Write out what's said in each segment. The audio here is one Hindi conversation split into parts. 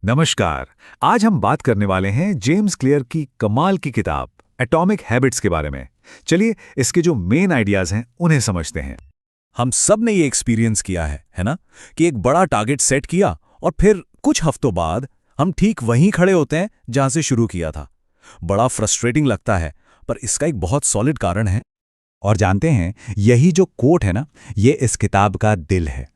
नमस्कार। आज हम बात करने वाले हैं जेम्स क्लियर की कमाल की किताब एटॉमिक हैबिट्स के बारे में। चलिए इसके जो मेन आइडियाज हैं उन्हें समझते हैं। हम सब ने ये एक्सपीरियंस किया है ना? कि एक बड़ा टारगेट सेट किया और फिर कुछ हफ्तों बाद हम ठीक वहीं खड़े होते हैं जहां से शुरू किया था। बड़ा फ्रस्ट्रेटिंग लगता है, पर इसका एक बहुत सॉलिड कारण है। और जानते हैं, यही जो कोट है ना, ये इस किताब का दिल है।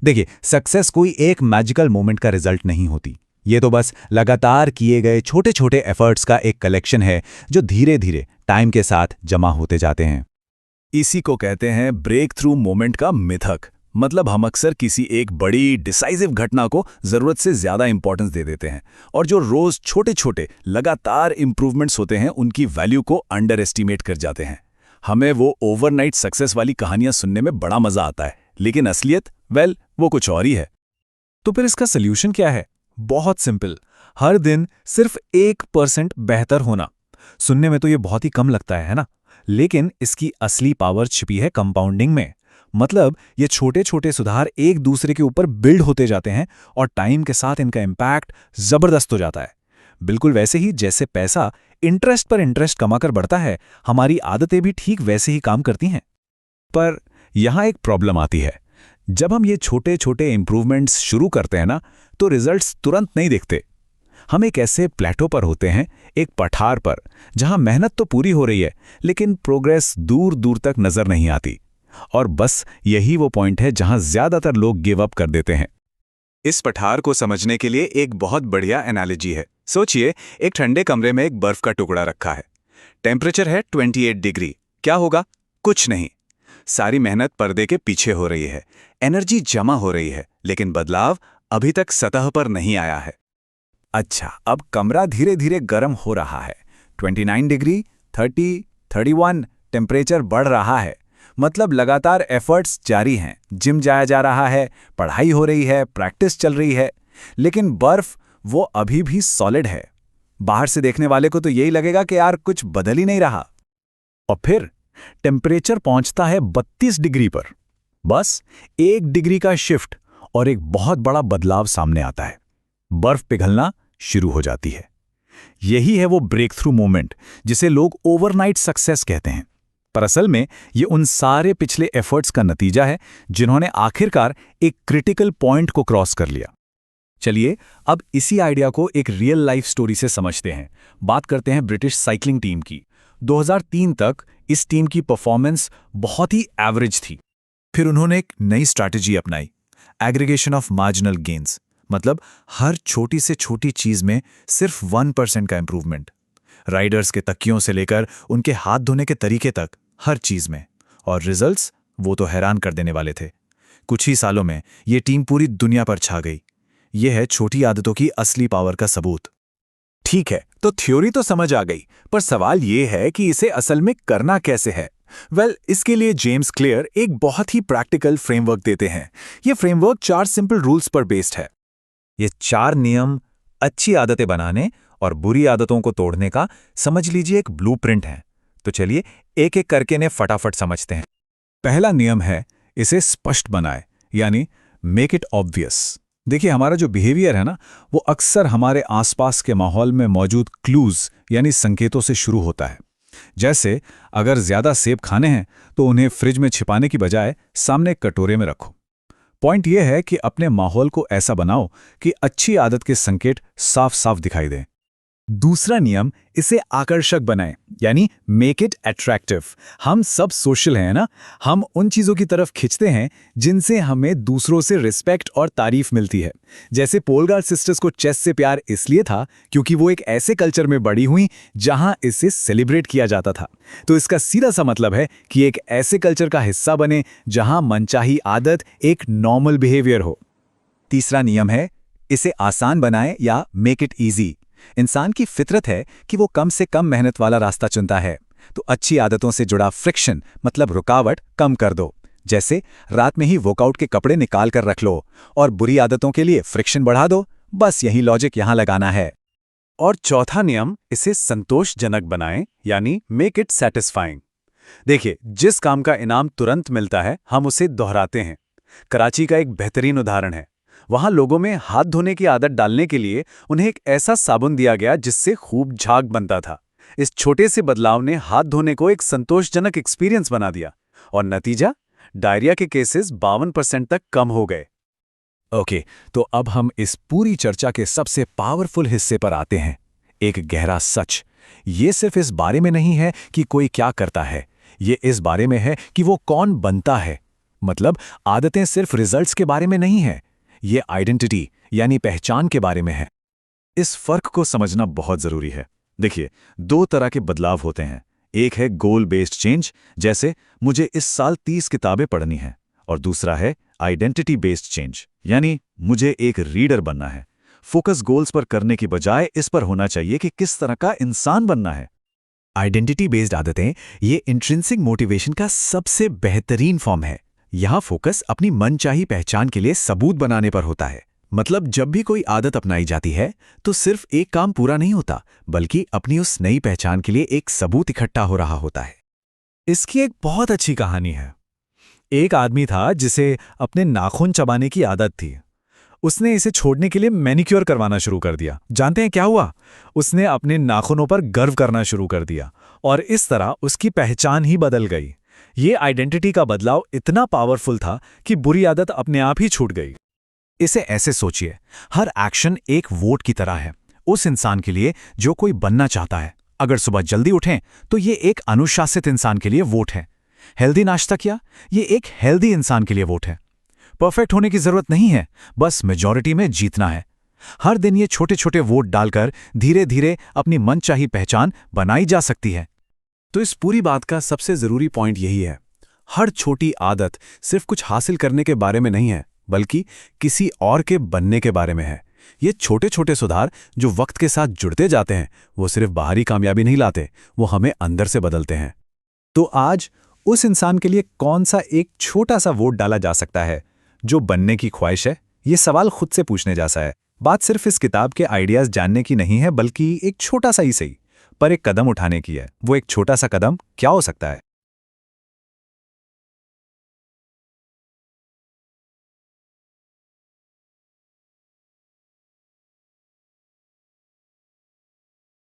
देखिए, सक्सेस कोई एक मैजिकल मोमेंट का रिजल्ट नहीं होती। ये तो बस लगातार किए गए छोटे छोटे एफर्ट्स का एक कलेक्शन है जो धीरे धीरे टाइम के साथ जमा होते जाते हैं। इसी को कहते हैं ब्रेक थ्रू मोमेंट का मिथक। मतलब हम अक्सर किसी एक बड़ी डिसाइसिव घटना को जरूरत से ज्यादा इंपॉर्टेंस दे देते हैं, और जो रोज छोटे छोटे लगातार इंप्रूवमेंट्स होते हैं उनकी वैल्यू को अंडर एस्टिमेट कर जाते हैं। हमें वो ओवरनाइट सक्सेस वाली कहानियां सुनने में बड़ा मजा आता है, लेकिन असलियत वो कुछ और ही है। तो फिर इसका सोल्यूशन क्या है? बहुत सिंपल, हर दिन सिर्फ 1% बेहतर होना। सुनने में तो ये बहुत ही कम लगता है ना? लेकिन इसकी असली पावर छिपी है कंपाउंडिंग में। मतलब ये छोटे छोटे सुधार एक दूसरे के ऊपर बिल्ड होते जाते हैं और टाइम के साथ इनका इम्पैक्ट जबरदस्त हो जाता है। बिल्कुल वैसे ही जैसे पैसा इंटरेस्ट पर इंटरेस्ट कमाकर बढ़ता है, हमारी आदतें भी ठीक वैसे ही काम करती हैं। पर यहां एक प्रॉब्लम आती है। जब हम ये छोटे छोटे इंप्रूवमेंट्स शुरू करते हैं ना, तो रिजल्ट्स तुरंत नहीं दिखते। हम एक ऐसे प्लेटो पर होते हैं, एक पठार पर, जहां मेहनत तो पूरी हो रही है लेकिन प्रोग्रेस दूर दूर तक नजर नहीं आती। और बस यही वो पॉइंट है जहां ज्यादातर लोग गिव अप कर देते हैं। इस पठार को समझने के लिए एक बहुत बढ़िया एनालॉजी है। सोचिए, एक ठंडे कमरे में एक बर्फ का टुकड़ा रखा है। टेम्परेचर है 28 डिग्री। क्या होगा? कुछ नहीं। सारी मेहनत पर्दे के पीछे हो रही है, एनर्जी जमा हो रही है, लेकिन बदलाव अभी तक सतह पर नहीं आया है। अच्छा, अब कमरा धीरे धीरे गर्म हो रहा है। 29 डिग्री, 30, 31, टेम्परेचर बढ़ रहा है। मतलब लगातार एफर्ट्स जारी हैं। जिम जाया जा रहा है, पढ़ाई हो रही है, प्रैक्टिस चल रही है, लेकिन बर्फ वो अभी भी सॉलिड है। बाहर से देखने वाले को तो यही लगेगा कि यार कुछ बदल ही नहीं रहा। और फिर टेम्परेचर पहुंचता है 32 डिग्री पर। बस 1 डिग्री का शिफ्ट और एक बहुत बड़ा बदलाव सामने आता है। बर्फ पिघलना शुरू हो जाती है। यही है वो ब्रेक थ्रू मोमेंट जिसे लोग ओवरनाइट सक्सेस कहते हैं। पर असल में ये उन सारे पिछले एफर्ट्स का नतीजा है जिन्होंने आखिरकार एक क्रिटिकल पॉइंट को क्रॉस कर लिया। चलिए अब इसी आइडिया को एक रियल लाइफ स्टोरी से समझते हैं। बात करते हैं ब्रिटिश साइकिलिंग टीम की। 2003 तक इस टीम की परफॉर्मेंस बहुत ही एवरेज थी। फिर उन्होंने एक नई स्ट्रैटेजी अपनाई, एग्रीगेशन ऑफ मार्जिनल गेन्स। मतलब हर छोटी से छोटी चीज में सिर्फ 1% का इंप्रूवमेंट। राइडर्स के तकियों से लेकर उनके हाथ धोने के तरीके तक, हर चीज में। और रिजल्ट्स वो तो हैरान कर देने वाले थे। कुछ ही सालों में ये टीम पूरी दुनिया पर छा गई। यह है छोटी आदतों की असली पावर का सबूत। ठीक है, तो थ्योरी तो समझ आ गई, पर सवाल ये है कि इसे असल में करना कैसे है। इसके लिए जेम्स क्लियर एक बहुत ही प्रैक्टिकल फ्रेमवर्क देते हैं। ये फ्रेमवर्क 4 सिंपल रूल्स पर बेस्ड है। ये 4 नियम अच्छी आदतें बनाने और बुरी आदतों को तोड़ने का, समझ लीजिए, एक ब्लूप्रिंट है। तो चलिए एक एक करके ने फटाफट समझते हैं। पहला नियम है, इसे स्पष्ट बनाए, यानी मेक इट ऑब्वियस। देखिए, हमारा जो बिहेवियर है ना, वो अक्सर हमारे आसपास के माहौल में मौजूद क्लूज यानी संकेतों से शुरू होता है। जैसे अगर ज्यादा सेब खाने हैं तो उन्हें फ्रिज में छिपाने की बजाय सामने एक कटोरे में रखो। पॉइंट यह है कि अपने माहौल को ऐसा बनाओ कि अच्छी आदत के संकेत साफ साफ दिखाई दें। दूसरा नियम, इसे आकर्षक बनाएं, यानी मेक इट अट्रैक्टिव। हम सब सोशल हैं ना, हम उन चीजों की तरफ खिंचते हैं जिनसे हमें दूसरों से रिस्पेक्ट और तारीफ मिलती है। जैसे पोलगार सिस्टर्स को चेस से प्यार इसलिए था क्योंकि वो एक ऐसे कल्चर में बड़ी हुई जहां इसे सेलिब्रेट किया जाता था। तो इसका सीधा सा मतलब है कि एक ऐसे कल्चर का हिस्सा बने जहां मनचाही आदत एक नॉर्मल बिहेवियर हो। तीसरा नियम है, इसे आसान बनाएं या मेक इट ईजी। इंसान की फितरत है कि वो कम से कम मेहनत वाला रास्ता चुनता है। तो अच्छी आदतों से जुड़ा फ्रिक्शन, मतलब रुकावट, कम कर दो। जैसे रात में ही वर्कआउट के कपड़े निकाल कर रख लो, और बुरी आदतों के लिए फ्रिक्शन बढ़ा दो। बस यही लॉजिक यहां लगाना है। और चौथा नियम, इसे संतोषजनक बनाएं, यानी मेक इट सैटिस्फाइंग। देखिए, जिस काम का इनाम तुरंत मिलता है हम उसे दोहराते हैं। कराची का एक बेहतरीन उदाहरण है। वहां लोगों में हाथ धोने की आदत डालने के लिए उन्हें एक ऐसा साबुन दिया गया जिससे खूब झाग बनता था। इस छोटे से बदलाव ने हाथ धोने को एक संतोषजनक एक्सपीरियंस बना दिया और नतीजा, डायरिया के केसेस 52% तक कम हो गए। ओके, तो अब हम इस पूरी चर्चा के सबसे पावरफुल हिस्से पर आते हैं, एक गहरा सच। ये सिर्फ इस बारे में नहीं है कि कोई क्या करता है, ये इस बारे में है कि वो कौन बनता है। मतलब आदतें सिर्फ रिजल्ट्स के बारे में नहीं है, ये आइडेंटिटी यानी पहचान के बारे में है। इस फर्क को समझना बहुत जरूरी है। देखिए, 2 तरह के बदलाव होते हैं। एक है गोल बेस्ड चेंज, जैसे मुझे इस साल 30 किताबें पढ़नी हैं, और दूसरा है आइडेंटिटी बेस्ड चेंज, यानी मुझे एक रीडर बनना है। फोकस गोल्स पर करने की बजाय इस पर होना चाहिए कि किस तरह का इंसान बनना है। आइडेंटिटी बेस्ड आदतें ये इंट्रिंसिक मोटिवेशन का सबसे बेहतरीन फॉर्म है। यहाँ फोकस अपनी मनचाही पहचान के लिए सबूत बनाने पर होता है। मतलब जब भी कोई आदत अपनाई जाती है तो सिर्फ एक काम पूरा नहीं होता, बल्कि अपनी उस नई पहचान के लिए एक सबूत इकट्ठा हो रहा होता है। इसकी एक बहुत अच्छी कहानी है। एक आदमी था जिसे अपने नाखून चबाने की आदत थी। उसने इसे छोड़ने के लिए मैनिक्योर करवाना शुरू कर दिया। जानते हैं क्या हुआ? उसने अपने नाखूनों पर गर्व करना शुरू कर दिया और इस तरह उसकी पहचान ही बदल गई। ये आइडेंटिटी का बदलाव इतना पावरफुल था कि बुरी आदत अपने आप ही छूट गई। इसे ऐसे सोचिए, हर एक्शन एक वोट की तरह है उस इंसान के लिए जो कोई बनना चाहता है। अगर सुबह जल्दी उठें तो ये एक अनुशासित इंसान के लिए वोट है। हेल्दी नाश्ता किया, ये एक हेल्दी इंसान के लिए वोट है। परफेक्ट होने की जरूरत नहीं है, बस मेजॉरिटी में जीतना है। हर दिन ये छोटे छोटे वोट डालकर धीरे धीरे अपनी मनचाही पहचान बनाई जा सकती है। तो इस पूरी बात का सबसे जरूरी पॉइंट यही है, हर छोटी आदत सिर्फ कुछ हासिल करने के बारे में नहीं है, बल्कि किसी और के बनने के बारे में है। ये छोटे छोटे सुधार जो वक्त के साथ जुड़ते जाते हैं, वो सिर्फ बाहरी कामयाबी नहीं लाते, वो हमें अंदर से बदलते हैं। तो आज उस इंसान के लिए कौन सा एक छोटा सा वोट डाला जा सकता है जो बनने की ख्वाहिश है? ये सवाल खुद से पूछने जैसा है। बात सिर्फ इस किताब के आइडियाज जानने की नहीं है, बल्कि एक छोटा सा ही सही पर एक कदम उठाने की है। वो एक छोटा सा कदम क्या हो सकता है?